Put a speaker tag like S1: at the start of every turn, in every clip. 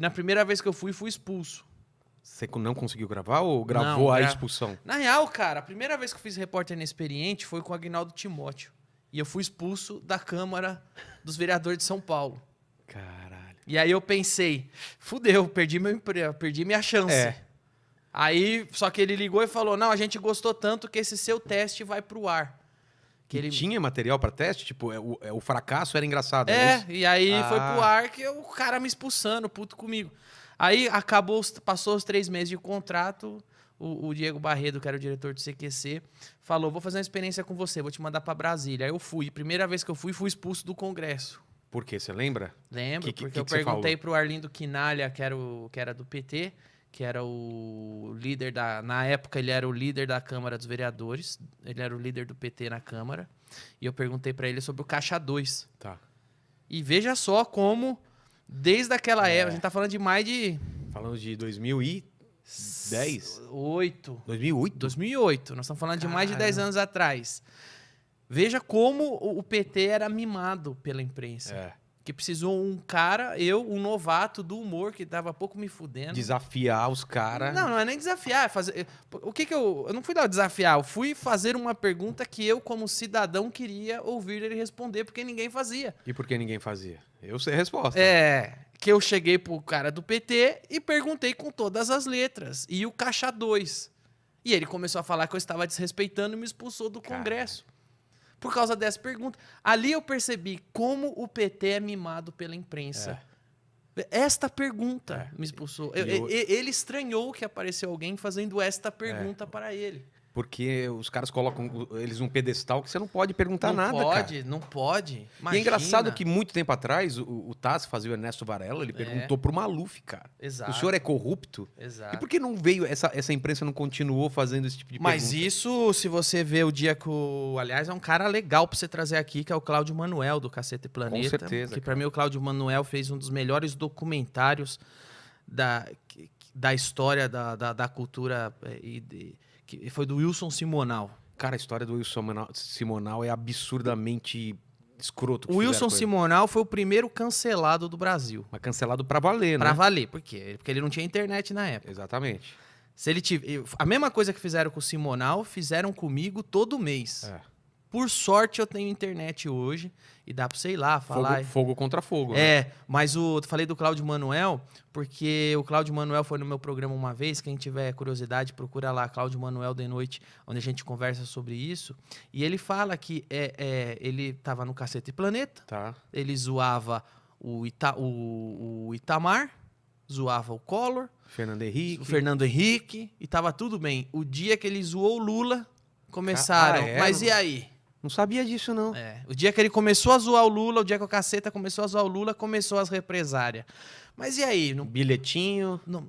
S1: na primeira vez que eu fui expulso.
S2: Você não conseguiu gravar ou gravou
S1: Não,
S2: a expulsão?
S1: Na real, cara, a primeira vez que eu fiz Repórter Inexperiente foi com o Agnaldo Timóteo. E eu fui expulso da Câmara dos Vereadores de São Paulo.
S2: Caralho.
S1: E aí eu pensei, fudeu, perdi meu emprego, perdi minha chance.
S2: É.
S1: Aí, só que ele ligou e falou, não, a gente gostou tanto que esse seu teste vai pro ar. Que
S2: E
S1: ele...
S2: tinha material pra teste? Tipo, o fracasso era engraçado, é isso?
S1: E aí foi pro
S2: Ah.
S1: ar que o cara me expulsando, puto comigo. Aí acabou, passou os 3 meses de contrato, o Diego Barredo, que era o diretor do CQC, falou, vou fazer uma experiência com você, vou te mandar pra Brasília. Aí eu fui, primeira vez que eu fui expulso do Congresso.
S2: Por quê? Você lembra?
S1: Lembro,
S2: Que
S1: porque eu
S2: você
S1: perguntei
S2: falou?
S1: pro Arlindo Quinalha, que era do PT, que era o líder da... Na época, ele era o líder da Câmara dos Vereadores, ele era o líder do PT na Câmara, e eu perguntei pra ele sobre o Caixa 2.
S2: Tá.
S1: E veja só como, desde aquela época, a gente tá falando de mais de...
S2: Falando de 2010?
S1: 8.
S2: 2008?
S1: 2008. Nós estamos falando de mais de 10
S2: Caramba.
S1: anos atrás. Veja como o PT era mimado pela imprensa.
S2: É.
S1: Que precisou um cara, um novato do humor, que tava pouco me fudendo.
S2: Desafiar os caras.
S1: Não é nem desafiar. É fazer... O que eu não fui lá desafiar, eu fui fazer uma pergunta que eu, como cidadão, queria ouvir ele responder, porque ninguém fazia.
S2: E por que ninguém fazia? Eu sei a resposta.
S1: Que eu cheguei pro cara do PT e perguntei com todas as letras. E o Caixa 2. E ele começou a falar que eu estava desrespeitando e me expulsou do Congresso. Por causa dessa pergunta. Ali eu percebi como o PT é mimado pela imprensa. Esta pergunta me expulsou. Ele estranhou que apareceu alguém fazendo esta pergunta para ele.
S2: Porque os caras colocam eles num pedestal que você não pode perguntar nada, cara.
S1: Não pode.
S2: E
S1: Imagina.
S2: é engraçado que muito tempo atrás, o Tass fazia o Ernesto Varela, ele perguntou pro Maluf, cara.
S1: Exato.
S2: O senhor é corrupto?
S1: Exato.
S2: E por que não veio, essa imprensa não continuou fazendo esse tipo de pergunta?
S1: Mas isso, se você vê o dia que o... Aliás, é um cara legal pra você trazer aqui, que é o Cláudio Manuel, do Cacete e Planeta.
S2: Com certeza,
S1: Que pra mim o Cláudio Manuel fez um dos melhores documentários da história da cultura que foi do Wilson Simonal.
S2: Cara, a história do Wilson Simonal é absurdamente escroto.
S1: O Wilson Simonal foi o primeiro cancelado do Brasil.
S2: Mas cancelado pra valer, né?
S1: Pra valer. Por quê? Porque ele não tinha internet na época.
S2: Exatamente.
S1: Se ele a mesma coisa que fizeram com o Simonal, fizeram comigo todo mês. Por sorte, eu tenho internet hoje e dá pra você ir lá falar.
S2: Fogo contra fogo. Né?
S1: Mas falei do Cláudio Manuel, porque o Cláudio Manuel foi no meu programa uma vez. Quem tiver curiosidade, procura lá, Cláudio Manuel de Noite, onde a gente conversa sobre isso. E ele fala que ele tava no Cacete Planeta, ele zoava o Itamar, zoava o Collor, o Fernando Henrique, e tava tudo bem. O dia que ele zoou o Lula, começaram. Mas e aí?
S2: Não sabia disso, não.
S1: O dia que ele começou a zoar o Lula, o dia que o Caceta começou a zoar o Lula, começou as represárias. Mas e aí?
S2: Bilhetinho?
S1: Não,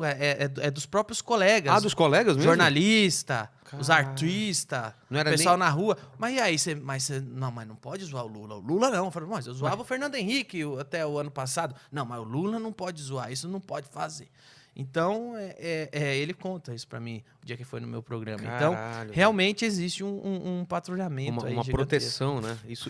S1: é dos próprios colegas.
S2: Ah, dos colegas mesmo?
S1: Jornalista, os artistas, o pessoal na rua. Mas e aí? Mas não pode zoar o Lula. O Lula não. Eu falei, mas eu zoava o Fernando Henrique até o ano passado. Não, mas o Lula não pode zoar, isso não pode fazer. Então, ele conta isso pra mim, o dia que foi no meu programa.
S2: Caralho,
S1: então, realmente existe um patrulhamento aí
S2: uma proteção, né? Isso...